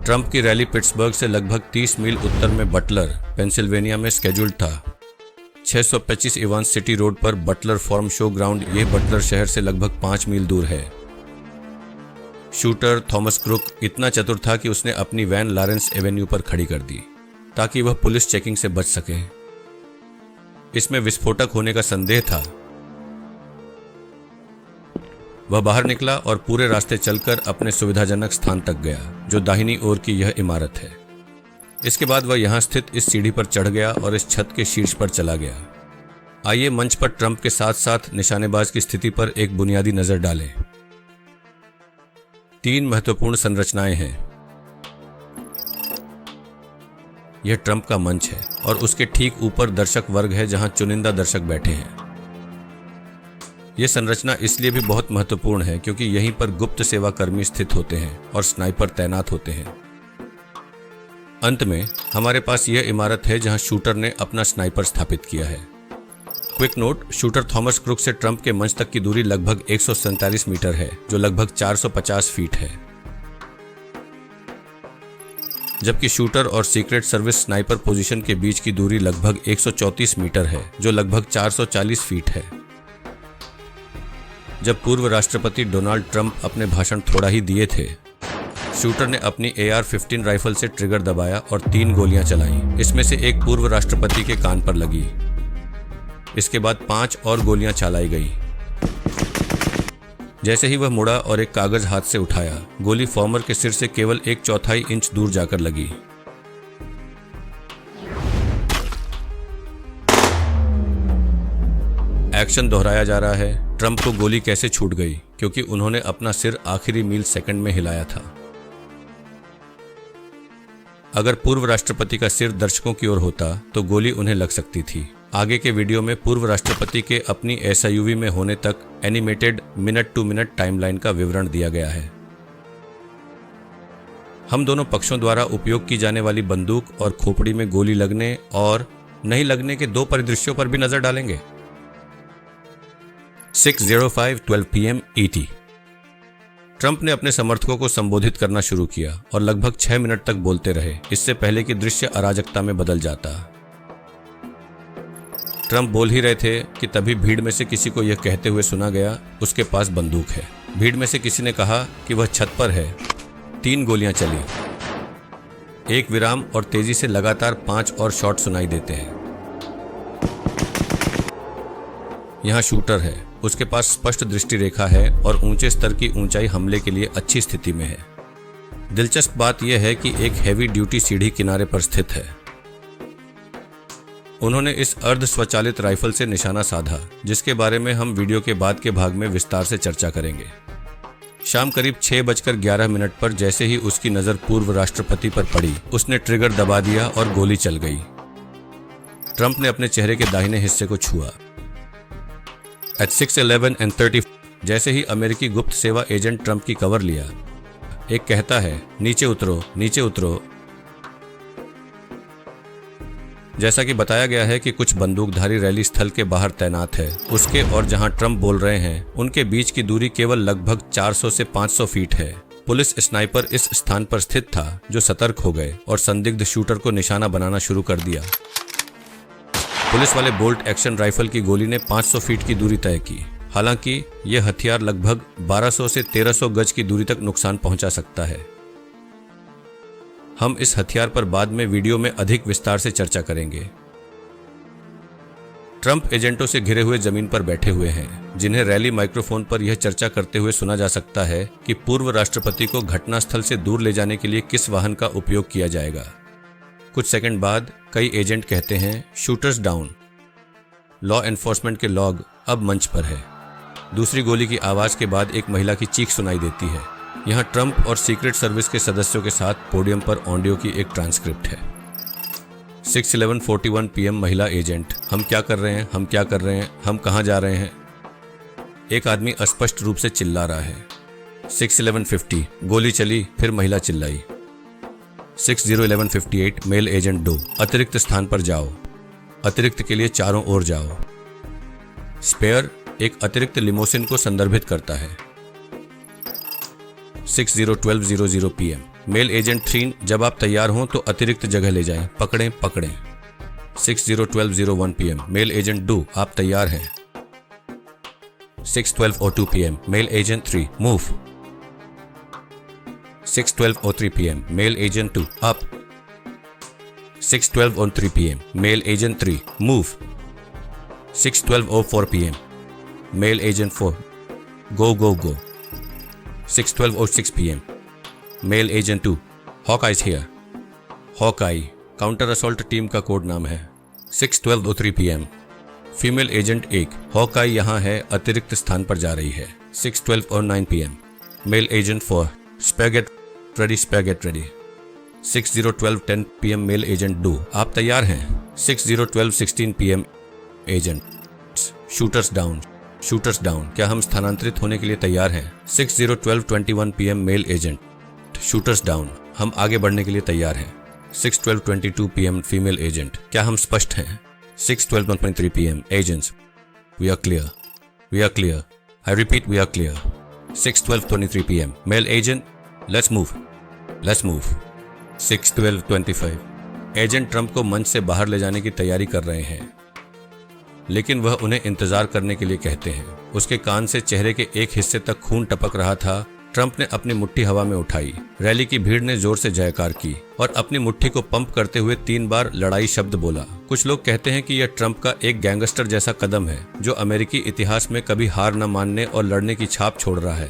Trump की rally Pittsburgh से लगभग 30 मील उत्तर में बटलर, पेंसिल्वेनिया में स्केड्यूल्ड था। 625 इवांस सिटी रोड पर बटलर फॉर्म शो ग्राउंड यह बटलर शहर से लगभग 5 मील दूर है। शूटर थॉमस क्रुक इतना चतुर था कि उसने अपनी वैन लॉरेंस एवेन्यू पर खड़ी कर दी ताकि वह पुलिस चेकिंग से बच सके। इसमें विस्फोटक होने का संदेह था। वह बाहर निकला और पूरे रास्ते चलकर अपने सुविधाजनक स्थान तक गया, जो दाहिनी ओर की यह इमारत है। इसके बाद वह यहां स्थित इस सीढ़ी पर चढ़ गया और इस छत के शीर्ष पर चला गया। आइए मंच पर ट्रंप के साथ साथ निशानेबाज की स्थिति पर एक बुनियादी नजर डालें। 3 महत्वपूर्ण संरचनाएं हैं। यह ट्रंप का मंच है और उसके ठीक ऊपर दर्शक वर्ग है जहां चुनिंदा दर्शक बैठे हैं। यह संरचना इसलिए भी बहुत महत्वपूर्ण है क्योंकि यहीं पर गुप्त सेवा कर्मी स्थित होते हैं और स्नाइपर तैनात होते हैं। अंत में हमारे पास यह इमारत है जहां शूटर ने अपना स्नाइपर स्थापित किया है। Quick note, shooter Thomas Crook से ट्रंप के मंच तक की दूरी लगभग 147 मीटर है, जो लगभग 450 फीट है, जबकि शूटर और सीक्रेट सर्विस स्नाइपर पोजीशन के बीच की दूरी लगभग 134 मीटर है, जो लगभग 440 फीट है। जब पूर्व राष्ट्रपति डोनाल्ड ट्रंप अपने भाषण थोड़ा ही दिए थे, शूटर ने अपनी AR-15 राइफल से ट्रिगर दबाया और 3 गोलियां चलाईं। इसमें से एक पूर्व राष्ट्रपति के कान पर लगी। इसके बाद 5 और गोलियां चलाई गई। जैसे ही वह मुड़ा और एक कागज हाथ से उठाया, गोली फॉर्मर के सिर से केवल 1/4 इंच दूर जाकर लगी। एक्शन दोहराया जा रहा है। ट्रंप को गोली कैसे छूट गई? क्योंकि उन्होंने अपना सिर आखिरी मील सेकंड में हिलाया था। अगर पूर्व राष्ट्रपति का सिर दर्शकों की ओर होता तो गोली उन्हें लग सकती थी। आगे के वीडियो में पूर्व राष्ट्रपति के अपनी SUV में होने तक animated minute to minute timeline का विवरण दिया गया है। हम दोनों पक्षों द्वारा उपयोग की जाने वाली बंदूक और खोपड़ी में गोली लगने और नहीं लगने के 2 परिदृश्यों पर भी नजर डालेंगे। 6:05 PM ET। ट्रंप ने अपने समर्थकों को संबोधित करना शुरू किया और लगभग 6 मिनट तक बोलते रहे, इससे पहले कि दृश्य अराजकता में बदल जाता। ट्रंप बोल ही रहे थे कि तभी भीड़ में से किसी को यह कहते हुए सुना गया, उसके पास बंदूक है। भीड़ में से किसी ने कहा कि वह छत पर है। 3 गोलियां चली। एक विराम और तेजी से लगातार 5 और शॉट सुनाई देते हैं। यहां शूटर है, उसके पास स्पष्ट दृष्टि रेखा है और ऊंचे स्तर की ऊंचाई हमले के लिए अच्छी स्थिति में है। दिलचस्प बात यह है कि एक हैवी ड्यूटी सीढ़ी किनारे पर स्थित है। उन्होंने इस अर्ध स्वचालित राइफल से निशाना साधा, जिसके बारे में हम वीडियो के बाद के भाग में विस्तार से चर्चा करेंगे। शाम करीब 6:11 पर जैसे ही उसकी नजर पूर्व राष्ट्रपति पर पड़ी, उसने ट्रिगर दबा दिया और गोली चल गई। ट्रंप ने अपने चेहरे के दाहिने हिस्से को छुआ। At 6:11 जैसे ही अमेरिकी गुप्त सेवा एजेंट ट्रंप की कवर लिया, एक कहता है, नीचे उतरो, नीचे उतरो। जैसा कि बताया गया है कि कुछ बंदूकधारी रैली स्थल के बाहर तैनात है। उसके और जहां ट्रंप बोल रहे हैं, उनके बीच की दूरी केवल लगभग 400 से 500 फीट है। पुलिस स्नाइपर इस स्थान पर स्थित था, जो सतर्क हो गए और संदिग्ध शूटर को निशाना बनाना शुरू कर दिया। पुलिस वाले बोल्ट एक्शन राइफल की गोली ने 500 फीट की दूरी तय की। हालांकि यह हथियार लगभग 1200 से 1300 गज की दूरी तक नुकसान पहुंचा सकता है। हम इस हथियार पर बाद में वीडियो में अधिक विस्तार से चर्चा करेंगे। ट्रंप एजेंटों से घिरे हुए जमीन पर बैठे हुए हैं, जिन्हें रैली माइक्रोफोन पर यह चर्चा करते हुए सुना जा सकता है कि पूर्व राष्ट्रपति को घटनास्थल से दूर ले जाने के लिए किस वाहन का उपयोग किया जाएगा। कुछ सेकंड बाद कई एजेंट कहते हैं, शूटर्स डाउन। लॉ एनफोर्समेंट के लॉग अब मंच पर है। दूसरी गोली की आवाज के बाद एक महिला की चीख सुनाई देती है। यहाँ ट्रंप और सीक्रेट सर्विस के सदस्यों के साथ पोडियम पर ऑडियो की एक ट्रांसक्रिप्ट है। 6:41 PM महिला एजेंट, हम क्या कर रहे हैं, हम क्या कर रहे हैं, हम कहाँ जा रहे हैं? एक आदमी अस्पष्ट रूप से चिल्ला रहा है। 6:11:50 गोली चली, फिर महिला चिल्लाई। 6:11:58 मेल एजेंट 2, अतिरिक्त स्थान पर जाओ। अतिरिक्त के लिए चारों ओर जाओ। स्पेयर एक अतिरिक्त लिमोसिन को संदर्भित करता है। 6:12:00 PM मेल एजेंट 3, जब आप तैयार हों तो अतिरिक्त जगह ले जाएं। पकड़ें पकड़ें। 6:12:01 PM, मेल एजेंट 2, आप तैयार हैं। 6:12:02 PM, male agent 3, move. 6:12:03 PM, male agent 2, up. 6:12:03 PM, male agent 3, move. 6:12:04 PM, male agent 4, go go go. 6:12:06 PM, male agent 2, Hawkeyes here. Hawkeye counter assault team का कोड नाम है। 6:12:03 PM, female agent 1, Hawkeye यहाँ है, अतिरिक्त स्थान पर जा रही है। 6:12:09 PM, male agent 4, spaghetti ready, spaghetti ready. 6:12:10 PM, male agent 2, आप तैयार हैं। 6:12:16 PM, agent, shooters down, shooters down, क्या हम स्थानांतरित होने के लिए तैयार हैं। 6:12:21 PM, male agent, shooters down, हम आगे बढ़ने के लिए तैयार हैं। 6:12:22 PM, फीमेल एजेंट, क्या हम स्पष्ट हैं। 6:12:13 PM, agents, we are clear, we are clear, I repeat we are clear. 6:12:23 PM, male agent, let's move, let's move. 6:12:25, agent Trump को मंच से बाहर ले जाने की तैयारी कर रहे हैं, लेकिन वह उन्हें इंतजार करने के लिए कहते हैं। उसके कान से चेहरे के एक हिस्से तक खून टपक रहा था। ट्रंप ने अपनी मुट्ठी हवा में उठाई। रैली की भीड़ ने जोर से जयकार की और अपनी मुट्ठी को पंप करते हुए 3 बार लड़ाई शब्द बोला। कुछ लोग कहते हैं कि यह ट्रंप का एक गैंगस्टर जैसा कदम है, जो अमेरिकी इतिहास में कभी हार न मानने और लड़ने की छाप छोड़ रहा है।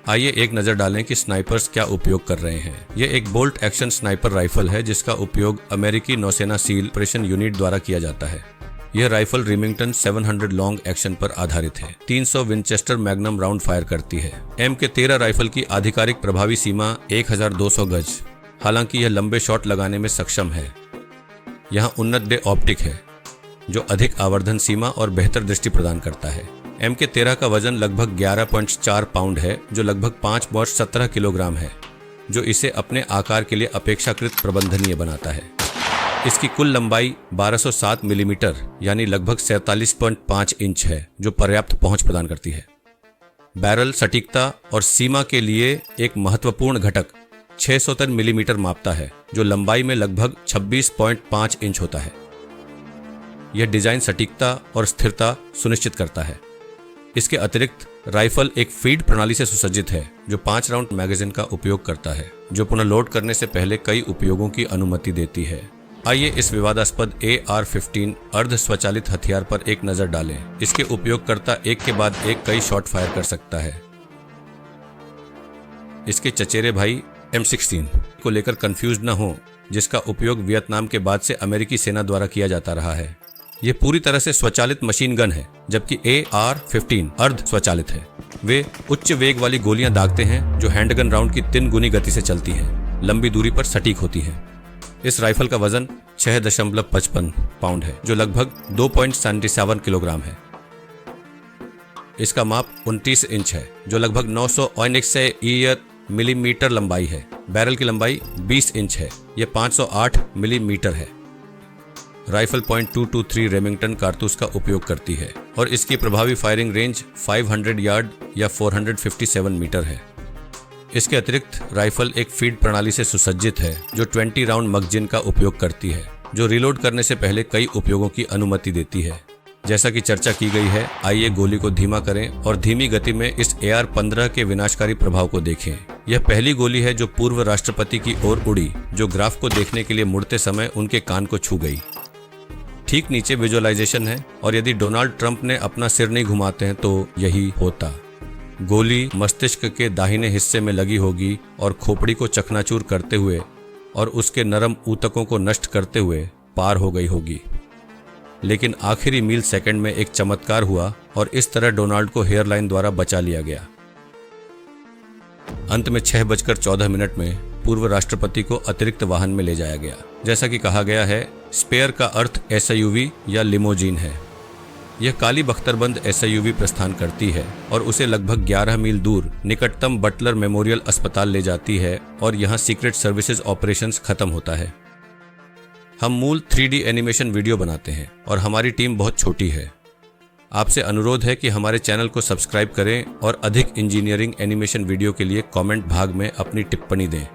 आइए एक नजर डालें कि स्नाइपर्स क्या उपयोग कर रहे हैं। यह एक बोल्ट एक्शन स्नाइपर राइफल है, जिसका उपयोग अमेरिकी नौसेना सील ऑपरेशन यूनिट द्वारा किया जाता है। यह राइफल रिमिंगटन 700 लॉन्ग एक्शन पर आधारित है। 300 विंचेस्टर मैग्नम राउंड फायर करती है। MK-13 राइफल की आधिकारिक प्रभावी सीमा 1200 गज, हालांकि यह लंबे शॉट लगाने में सक्षम है। यहाँ उन्नत डे ऑप्टिक है, जो अधिक आवर्धन सीमा और बेहतर दृष्टि प्रदान करता है। MK-13 का वजन लगभग 11.4 पाउंड है, जो लगभग 5.17 किलोग्राम है, जो इसे अपने आकार के लिए अपेक्षाकृत प्रबंधनीय बनाता है। इसकी कुल लंबाई 1207 मिलीमीटर यानी लगभग 47.5 इंच है, जो पर्याप्त पहुंच प्रदान करती है। बैरल सटीकता और सीमा के लिए एक महत्वपूर्ण घटक 603 मिलीमीटर मापता है, जो लंबाई में लगभग 26.5 इंच होता है। यह डिजाइन सटीकता और स्थिरता सुनिश्चित करता है। इसके अतिरिक्त राइफल एक फीड प्रणाली से सुसज्जित है, जो 5 राउंड मैगजीन का उपयोग करता है, जो पुनः लोड करने से पहले कई उपयोगों की अनुमति देती है। आइए इस विवादास्पद AR-15 अर्ध स्वचालित हथियार पर एक नजर डालें। इसके उपयोगकर्ता एक के बाद एक कई शॉट फायर कर सकता है। इसके चचेरे भाई M16 को लेकर कंफ्यूज न हो, जिसका उपयोग वियतनाम के बाद से अमेरिकी सेना द्वारा किया जाता रहा है। यह पूरी तरह से स्वचालित मशीन गन है, जबकि AR-15 अर्ध स्वचालित है। वे उच्च वेग वाली गोलियां दागते हैं, जो हैंडगन राउंड की 3 गुनी गति से चलती हैं, लंबी दूरी पर सटीक होती हैं। इस राइफल का वजन 6.55 पाउंड है, जो लगभग 2.77 किलोग्राम है। इसका माप 29 इंच है, जो लगभग 969 मिलीमीटर लंबाई है। बैरल की लंबाई 20 इंच है, यह 508 मिलीमीटर है। राइफल .223 रेमिंगटन कारतूस का उपयोग करती है और इसकी प्रभावी फायरिंग रेंज 500 यार्ड या 457 मीटर है। इसके अतिरिक्त राइफल एक फीड प्रणाली से सुसज्जित है, जो 20 राउंड मैगजीन का उपयोग करती है, जो रिलोड करने से पहले कई उपयोगों की अनुमति देती है। जैसा कि चर्चा की गई है, आइए गोली को धीमा करें और धीमी गति में इस AR-15 के विनाशकारी प्रभाव को देखें। यह पहली गोली है जो पूर्व राष्ट्रपति की ओर उड़ी, जो ग्राफ को देखने के लिए मुड़ते समय उनके कान को छू गई। ठीक नीचे विजुअलाइजेशन है, और यदि डोनाल्ड ट्रंप ने अपना सिर नहीं घुमाते हैं तो यही होता। गोली मस्तिष्क के दाहिने हिस्से में लगी होगी और खोपड़ी को चकनाचूर करते हुए और उसके नरम ऊतकों को नष्ट करते हुए पार हो गई होगी। लेकिन आखिरी मील सेकंड में एक चमत्कार हुआ और इस तरह डोनाल्ड को हेयरलाइन द्वारा बचा लिया गया। अंत में 6:14 में पूर्व राष्ट्रपति को अतिरिक्त वाहन में ले जाया गया। जैसा कि कहा गया है, स्पेयर का अर्थ SUV या लिमोजीन है। यह काली बख्तरबंद SUV प्रस्थान करती है और उसे लगभग 11 मील दूर निकटतम बटलर मेमोरियल अस्पताल ले जाती है और यहाँ सीक्रेट सर्विसेज ऑपरेशंस खत्म होता है। हम मूल 3D एनिमेशन वीडियो बनाते हैं और हमारी टीम बहुत छोटी है। आपसे अनुरोध है कि हमारे चैनल को सब्सक्राइब करें और अधिक इंजीनियरिंग एनिमेशन वीडियो के लिए कमेंट भाग में अपनी टिप्पणी दें।